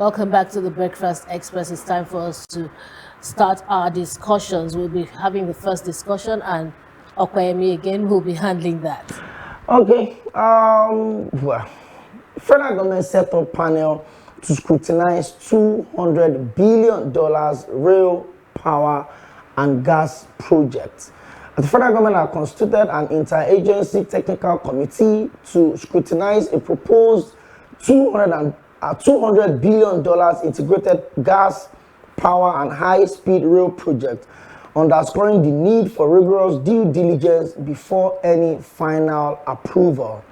Welcome back to the Breakfast Express. It's time for us to start our discussions. We'll be having the first discussion, and Okwayemi again will be handling that. Okay. Well, federal government set up panel to scrutinize $200 billion rail power and gas projects. The federal government has constituted an interagency technical committee to scrutinize a proposed $200 billion integrated gas, power, and high-speed rail project, underscoring the need for rigorous due diligence before any final approval.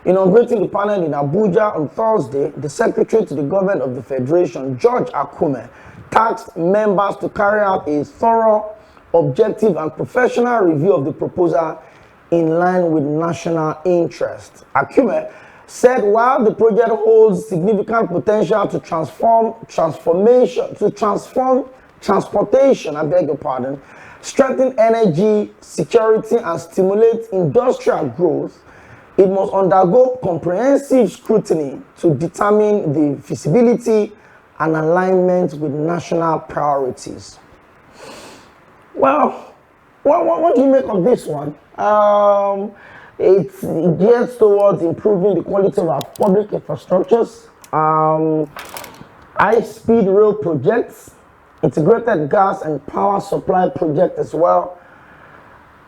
Inaugurating the panel in Abuja on Thursday, the Secretary to the Government of the Federation, George Akume, tasked members to carry out a thorough, objective, and professional review of the proposal in line with national interest. Akume said while the project holds significant potential to transform transportation, strengthen energy security, and stimulate industrial growth, it must undergo comprehensive scrutiny to determine the feasibility and alignment with national priorities. Well, what do you make of this one? It gears towards improving the quality of our public infrastructures, high-speed rail projects, integrated gas and power supply project as well.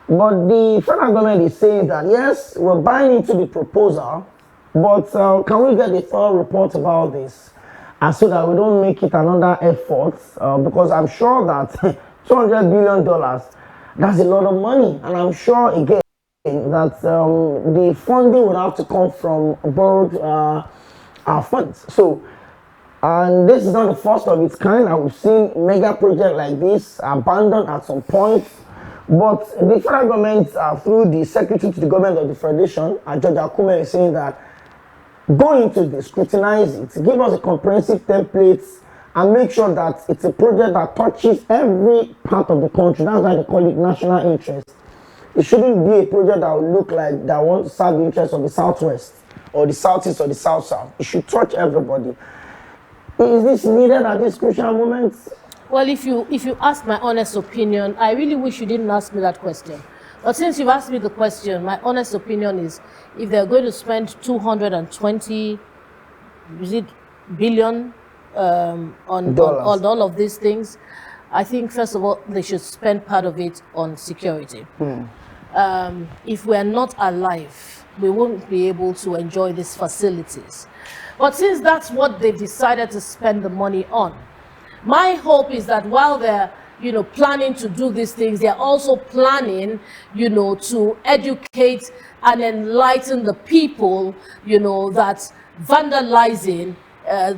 But the federal government is saying that, yes, we're buying into the proposal, but can we get a thorough report about this? And so that we don't make it another effort, because I'm sure that $200 billion, that's a lot of money. And I'm sure, again, that the funding would have to come from borrowed funds. So, and this is not the first of its kind. I've seen mega projects like this abandoned at some point. But the federal government, through the Secretary to the Government of the Federation, George Akume, is saying that go into this, scrutinize it, give us a comprehensive template, and make sure that it's a project that touches every part of the country. That's why they call it national interest. It shouldn't be a project that will look like that won't serve the interests of the Southwest or the Southeast or the South-South. It should touch everybody. Is this needed at this crucial moment? Well, if you ask my honest opinion, I really wish you didn't ask me that question. But since you've asked me the question, my honest opinion is if they're going to spend 220 billion on all of these things, I think first of all they should spend part of it on security. If we're not alive, we won't be able to enjoy these facilities. But since that's what they've decided to spend the money on, my hope is that while they're planning to do these things, they're also planning to educate and enlighten the people that vandalizing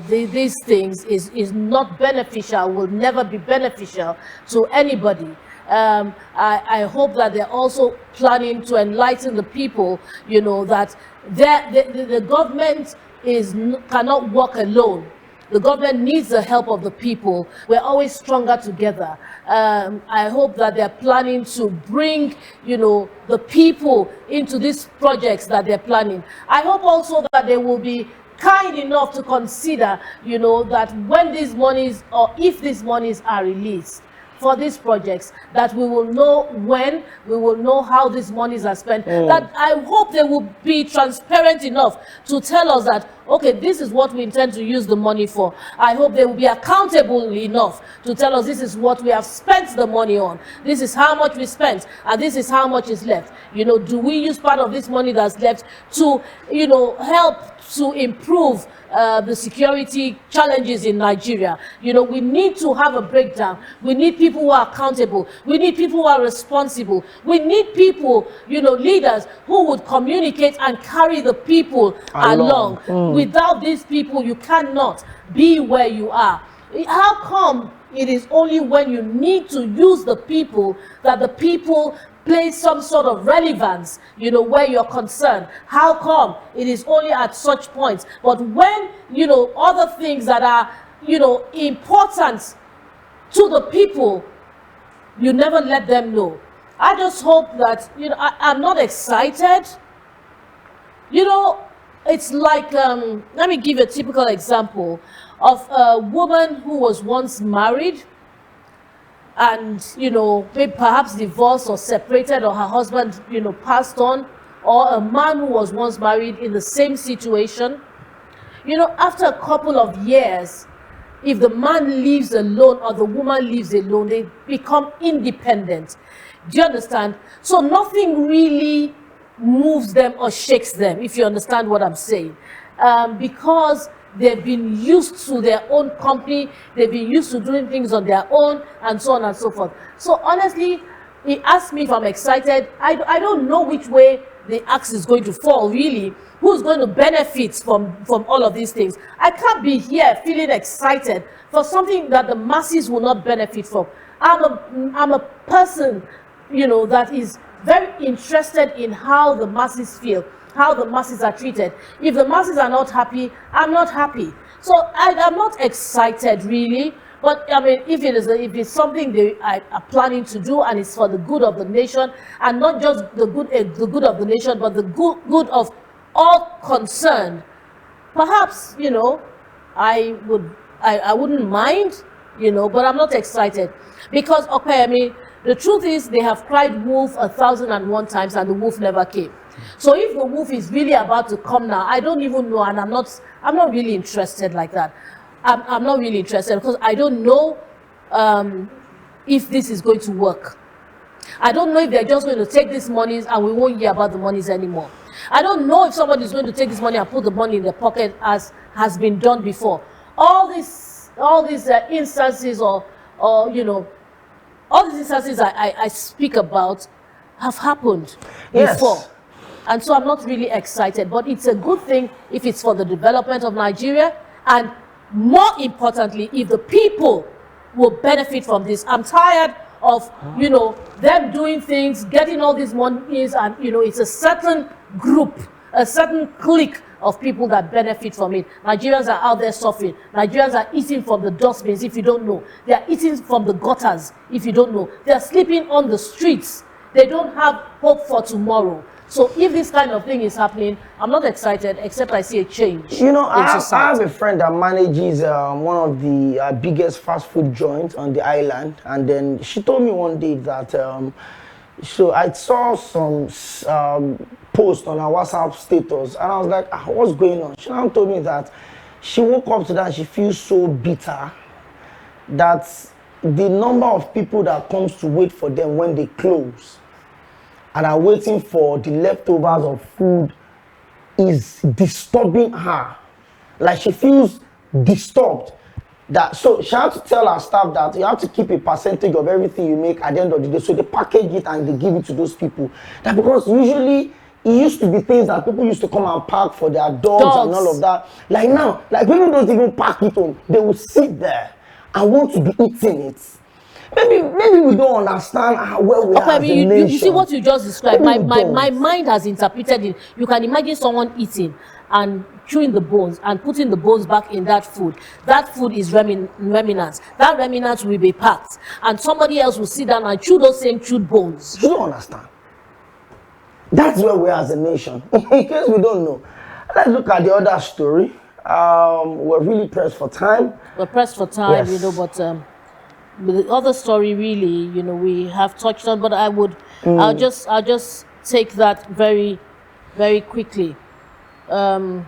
these things is not beneficial, will never be beneficial to anybody. I hope that they're also planning to enlighten the people, that the government cannot work alone. The government needs the help of the people. We're always stronger together. I hope that they're planning to bring, the people into these projects that they're planning. I hope also that they will be kind enough to consider, that when these monies, or if these monies are released for these projects, that we will know when, we will know how these monies are spent. That I hope they will be transparent enough to tell us that, okay, this is what we intend to use the money for. I hope they will be accountable enough to tell us this is what we have spent the money on. This is how much we spent, and this is how much is left. Do we use part of this money that's left to, help to improve the security challenges in Nigeria? We need to have a breakdown. We need people who are accountable. We need people who are responsible. We need people, leaders who would communicate and carry the people along. Without these people, you cannot be where you are. How come it is only when you need to use the people that the people play some sort of relevance, where you're concerned? How come it is only at such points? But when, other things that are, important to the people, you never let them know. I just hope that, I'm not excited. it's like, let me give you a typical example of a woman who was once married and, you know, maybe perhaps divorced or separated, or her husband, you know, passed on, or a man who was once married in the same situation. You know, after a couple of years, if the man lives alone or the woman lives alone, they become independent. Do you understand? So nothing really moves them or shakes them, if you understand what I'm saying. Because they've been used to their own company, they've been used to doing things on their own, and so on and so forth. So honestly, he asked me if I'm excited. I don't know which way the axe is going to fall, really. Who's going to benefit from all of these things? I can't be here feeling excited for something that the masses will not benefit from. I'm a person, you know, that is very interested in how the masses feel, how the masses are treated. If the masses are not happy, I'm not happy. So I'm not excited, really. But I mean, if it's something they are planning to do, and it's for the good of the nation, and not just the good of the nation, but the good of all concerned, perhaps, you know, I wouldn't mind, you know, but I'm not excited. Because, okay, I mean, the truth is they have cried wolf 1,001 times and the wolf never came. So if the wolf is really about to come now, I don't even know, and I'm not really interested like that. I'm not really interested because I don't know if this is going to work. I don't know if they're just going to take these monies and we won't hear about the monies anymore. I don't know if somebody is going to take this money and put the money in their pocket as has been done before. All these instances or you know, all these instances I speak about have happened before. And so I'm not really excited, but it's a good thing if it's for the development of Nigeria, and more importantly, if the people will benefit from this. I'm tired of, you know, them doing things, getting all these monies, and, you know, it's a certain group, a certain clique of people that benefit from it. Nigerians are out there suffering. Nigerians are eating from the dustbins, if you don't know. They are eating from the gutters, if you don't know. They are sleeping on the streets. They don't have hope for tomorrow. So if this kind of thing is happening, I'm not excited, except I see a change. You know, I have a friend that manages one of the biggest fast food joints on the island, and then she told me one day that so I saw some post on her WhatsApp status, and I was like, what's going on? She now told me that she woke up to that and she feels so bitter that the number of people that comes to wait for them when they close and are waiting for the leftovers of food is disturbing her. Like, she feels disturbed. So she had to tell her staff that you have to keep a percentage of everything you make at the end of the day. So they package it and they give it to those people. That because usually it used to be things that people used to come and pack for their dogs and all of that. Like now, like people don't even pack it home. They will sit there and want to be eating it. Maybe we don't understand how well we are as a nation. You see what you just described. My mind has interpreted it. You can imagine someone eating and chewing the bones and putting the bones back in that food. That food is remnants. That remnants will be packed, and somebody else will sit down and chew those same chewed bones. You don't understand. That's where we are as a nation. In case we don't know, let's look at the other story. We're really pressed for time. We're pressed for time, yes. You know, but the other story, really, you know, we have touched on, but I'll just take that very, very quickly. On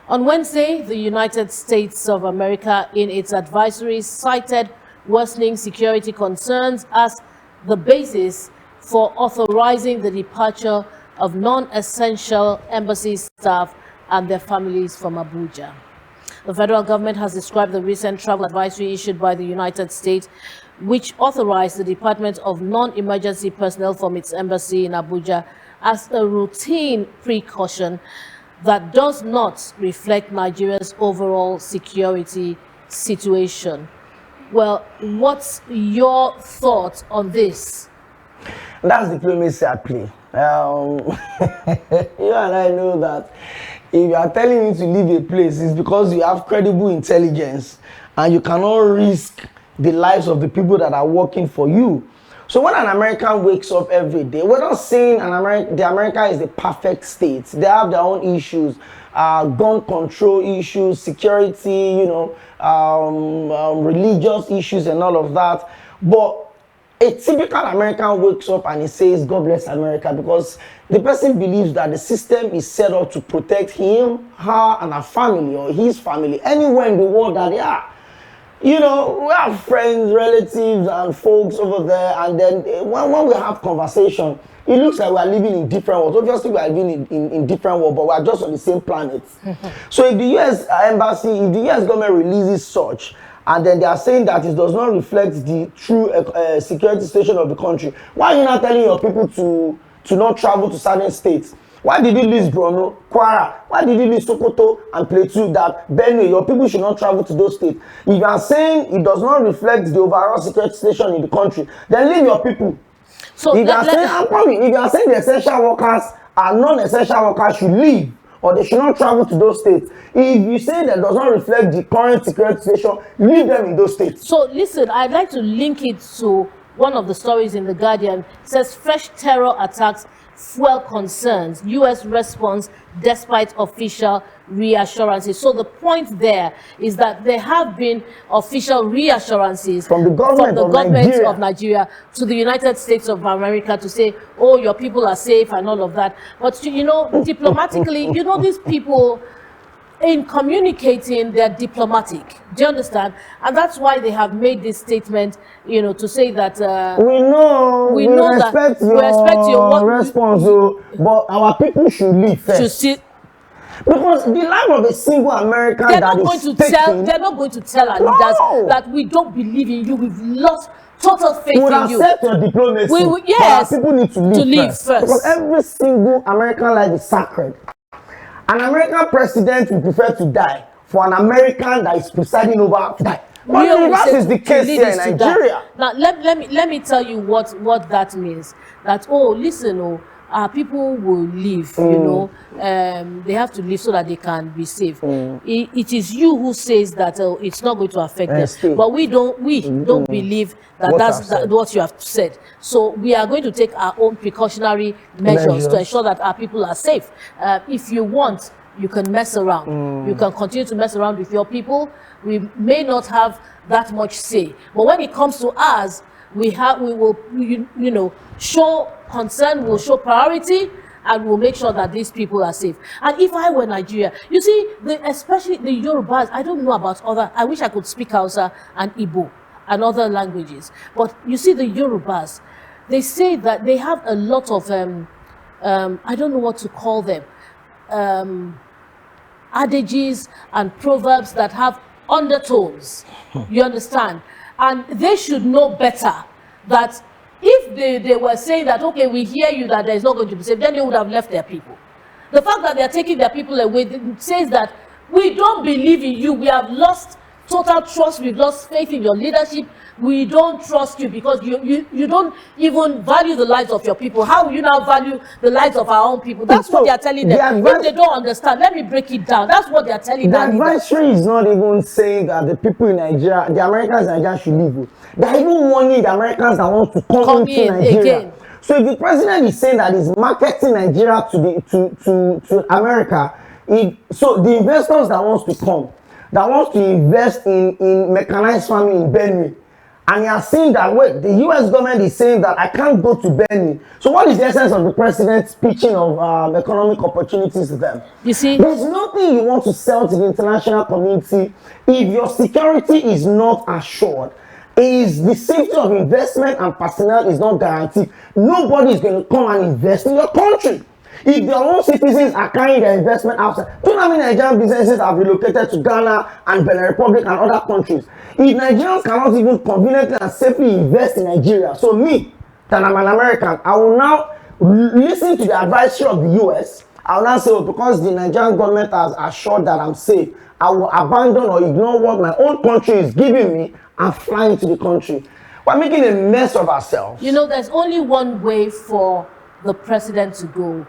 Wednesday, the United States of America, in its advisory, cited worsening security concerns as the basis for authorizing the departure of non-essential embassy staff and their families from Abuja. The federal government has described the recent travel advisory issued by the United States, which authorized the department of non-emergency personnel from its embassy in Abuja, as a routine precaution that does not reflect Nigeria's overall security situation. Well, what's your thought on this? That's diplomacy at play. You and I know that if you are telling me to leave a place, it's because you have credible intelligence and you cannot risk the lives of the people that are working for you. So when an American wakes up every day, we're not saying the America is the perfect state. They have their own issues, gun control issues, security, you know, religious issues and all of that. But a typical American wakes up and he says, God bless America, because the person believes that the system is set up to protect him, her, and her family, or his family, anywhere in the world that they are. You know, we have friends, relatives, and folks over there, and then when we have conversation, it looks like we are living in different worlds. Obviously, we are living in different worlds, but we are just on the same planet. So if the U.S. embassy, if the U.S. government releases such, and then they are saying that it does not reflect the true security situation of the country, why are you not telling your people to not travel to certain states? Why did you list Borno, Kwara? Why did you list Sokoto and Plateau, that Benue? Your people should not travel to those states. If you are saying it does not reflect the overall security situation in the country, then leave your people. So if you are saying the essential workers and non-essential workers should leave, or they should not travel to those states, if you say that does not reflect the current security situation, leave them in those states. So listen, I'd like to link it to one of the stories in The Guardian. It says fresh terror attacks fuel concerns, U.S. response despite official reassurances. So the point there is that there have been official reassurances from the government, of Nigeria to the United States of America to say, oh, your people are safe and all of that. But, you know, diplomatically, you know, these people, in communicating, they're diplomatic. Do you understand? And that's why they have made this statement, you know, to say that we respect your response, but our people should leave first. Because the life of a single American they're not going to tell our leaders that we don't believe in you. We've lost total faith in you. We accept your diplomacy. Yes, but our people need to leave first. Because every single American life is sacred. An American president will prefer to die for an American that is presiding over to die. But that is the case here in Nigeria. Now, let me tell you what that means. That, oh, listen, people will leave, you know. They have to leave so that they can be safe. It is you who says that it's not going to affect them. But we don't believe that that's what you have said. So we are going to take our own precautionary measures to ensure that our people are safe. If you want, you can mess around. You can continue to mess around with your people. We may not have that much say. But when it comes to us, we will show concern, we'll show priority, and we'll make sure that these people are safe. And if I were Nigeria, you see, especially the Yorubas, I don't know about I wish I could speak Hausa and Igbo and other languages. But you see, the Yorubas, they say that they have a lot of, I don't know what to call them, adages and proverbs that have undertones. You understand? And they should know better that if they were saying that, okay, we hear you that there is not going to be safe, then they would have left their people. The fact that they are taking their people away says that we don't believe in you. We have lost total trust. We've lost faith in your leadership. We don't trust you because you don't even value the lives of your people. How will you now value the lives of our own people? That's what they are telling them. If they don't understand, let me break it down. That's what they are telling them. The advisory is not even saying that the people in Nigeria, the Americans in Nigeria should leave. They're even warning the Americans that want to come into Nigeria. Again. So if the president is saying that he's marketing Nigeria to America, so the investors that wants to come, that wants to invest in mechanized farming in Benue, and you are saying that, wait, the U.S. government is saying that I can't go to Benue. So what is the essence of the president's pitching of economic opportunities to them? You see, there's nothing you want to sell to the international community if your security is not assured. Is the safety of investment and personnel is not guaranteed. Nobody is going to come and invest in your country. If their own citizens are carrying their investment outside, do you know how many Nigerian businesses have relocated to Ghana and Benin Republic and other countries? If Nigerians cannot even conveniently and safely invest in Nigeria, so me, that I'm an American, I will now listen to the advisory of the US. I will now say, well, because the Nigerian government has assured that I'm safe, I will abandon or ignore what my own country is giving me and fly into the country. We're making a mess of ourselves. You know, there's only one way for the president to go.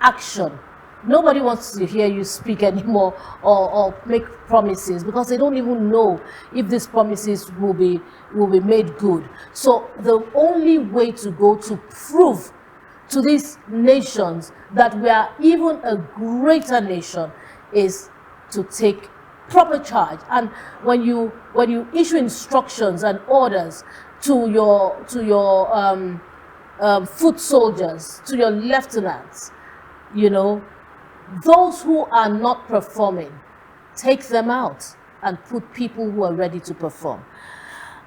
Action. Nobody wants to hear you speak anymore or make promises, because they don't even know if these promises will be made good. So the only way to go to prove to these nations that we are even a greater nation is to take proper charge. And when you issue instructions and orders to your foot soldiers, to your lieutenants, you know, those who are not performing, take them out and put people who are ready to perform.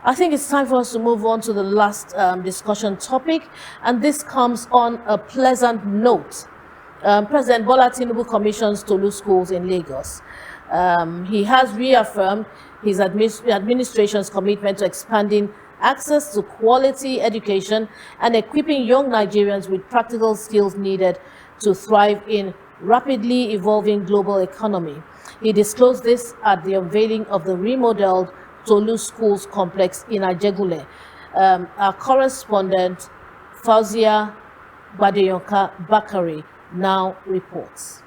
I think it's time for us to move on to the last discussion topic, and this comes on a pleasant note. President Bola Tinubu commissions Tolu schools in Lagos. He has reaffirmed his administration's commitment to expanding access to quality education and equipping young Nigerians with practical skills needed to thrive in rapidly evolving global economy. He disclosed this at the unveiling of the remodeled Tolu Schools complex in Ajegule. Our correspondent, Fauzia Badeyonka Bakari, now reports.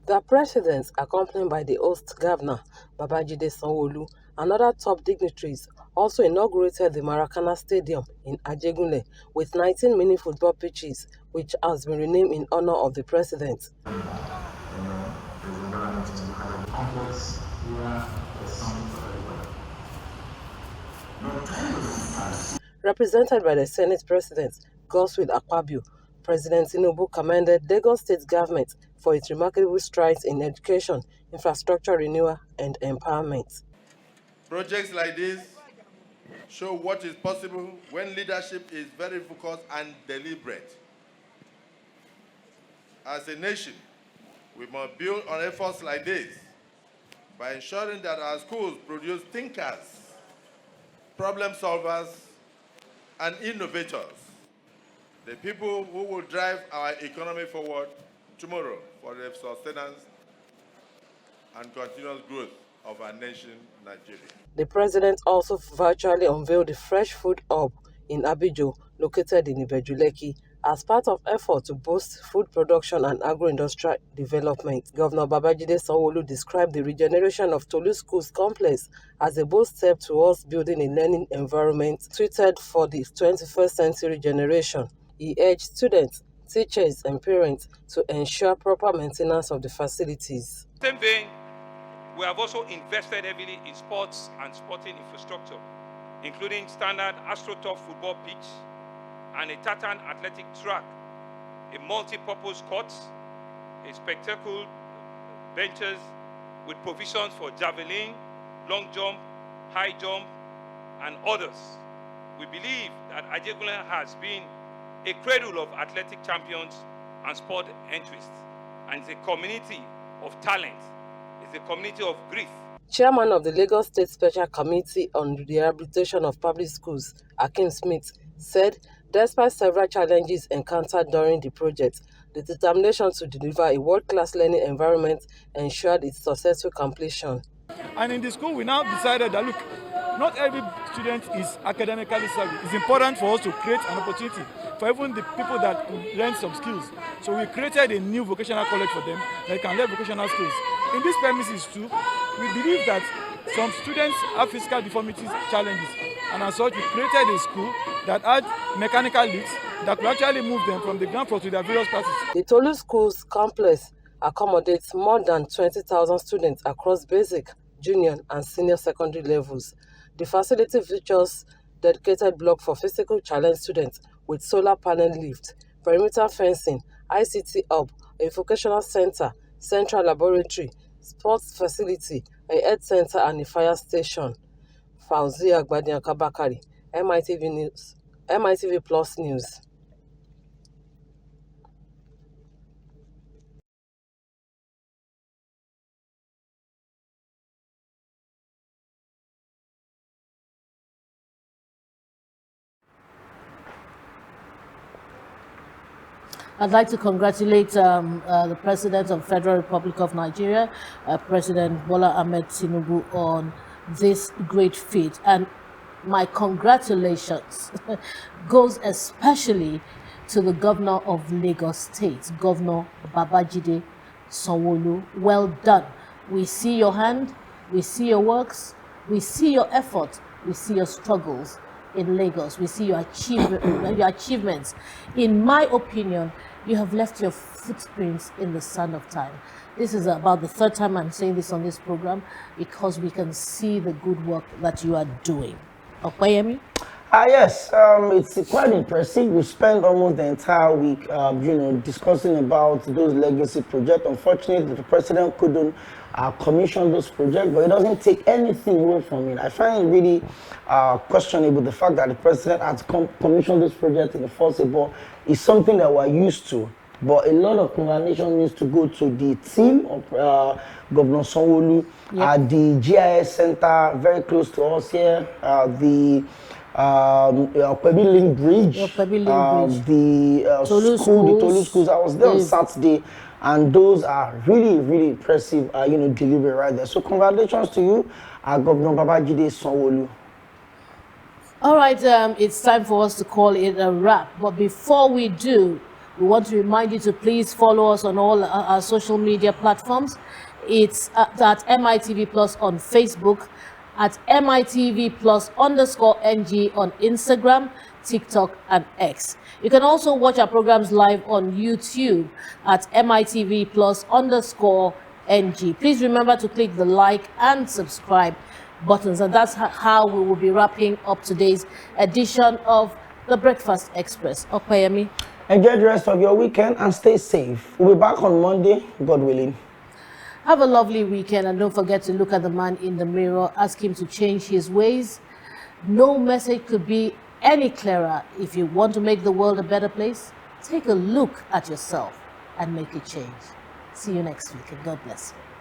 The president, accompanied by the host governor, Babajide Sanwo-Olu, and other top dignitaries, also inaugurated the Maracana Stadium in Ajegule with 19 mini football pitches, which has been renamed in honor of the president. Represented by the Senate President, Godswill Akpabio, President Tinubu commended Lagos State government for its remarkable strides in education, infrastructure renewal, and empowerment. Projects like this show what is possible when leadership is very focused and deliberate. As a nation, we must build on efforts like this by ensuring that our schools produce thinkers, problem solvers, and innovators, the people who will drive our economy forward tomorrow for the sustenance and continuous growth of our nation, Nigeria. The president also virtually unveiled the Fresh Food Hub in Abijo, located in Ibeju-Lekki, as part of effort to boost food production and agro-industrial development. Governor Babajide Sanwo-Olu described the regeneration of Tolu Schools complex as a bold step towards building a learning environment suited for the 21st century generation. He urged students, teachers, and parents to ensure proper maintenance of the facilities. Same vein, we have also invested heavily in sports and sporting infrastructure, including standard AstroTurf football pitch and a tartan athletic track, a multi-purpose court, a spectacle benches with provisions for javelin, long jump, high jump, and others. We believe that Ajegule has been a cradle of athletic champions and sport enthusiasts, and it's a community of talent. It's a community of grief. Chairman of the Lagos State Special Committee on the Rehabilitation of Public Schools, Akim Smith, said despite several challenges encountered during the project, the determination to deliver a world-class learning environment ensured its successful completion. And in the school, we now decided that, look, not every student is academically savvy. It's important for us to create an opportunity for even the people that learn some skills. So we created a new vocational college for them that can learn vocational skills. In these premises too, we believe that some students have physical deformities challenges, and as such, we created a school that had mechanical lifts that could actually move them from the ground floor to their various classes. The Tolu Schools complex accommodates more than 20,000 students across basic, junior, and senior secondary levels. The facility features dedicated block for physical challenge students with solar panel lift, perimeter fencing, ICT hub, a vocational center, central laboratory, sports facility, a health center, and a fire station. Fauzia Badeyonka Bakari, MITV Plus News. I'd like to congratulate the President of the Federal Republic of Nigeria, President Bola Ahmed Tinubu, on this great feat. And my congratulations goes especially to the Governor of Lagos State, Governor Babajide Sanwo-Olu. Well done. We see your hand, we see your works, we see your effort, we see your struggles in Lagos, we see your achievements. In my opinion, you have left your footprints in the sand of time. This is about the third time I'm saying this on this program because we can see the good work that you are doing. Opeyemi? Yes, it's quite impressive. We spent almost the entire week, discussing about those legacy projects. Unfortunately, the president couldn't commission those projects, but it doesn't take anything away from it. I find it really questionable the fact that the president had to commission those projects in the first place, but it's something that we're used to. But a lot of congratulations needs to go to the team of Governor Sanwo-Olu at the GIS Center, very close to us here, the Okpebi Link Bridge, the Tolu schools. I was there on Saturday, and those are really, really impressive, delivery right there. So congratulations to you, Governor Babajide Sanwo-Olu. All right, it's time for us to call it a wrap. But before we do, we want to remind you to please follow us on all our social media platforms. It's at MITV Plus on Facebook, at MITV Plus _NG on Instagram, TikTok, and X. You can also watch our programs live on YouTube at MITV Plus _NG. Please remember to click the like and subscribe buttons, and that's how we will be wrapping up today's edition of The Breakfast Express. Opeyemi? Enjoy the rest of your weekend and stay safe. We'll be back on Monday, God willing. Have a lovely weekend, and don't forget to look at the man in the mirror. Ask him to change his ways. No message could be any clearer. If you want to make the world a better place, take a look at yourself and make a change. See you next week, and God bless you.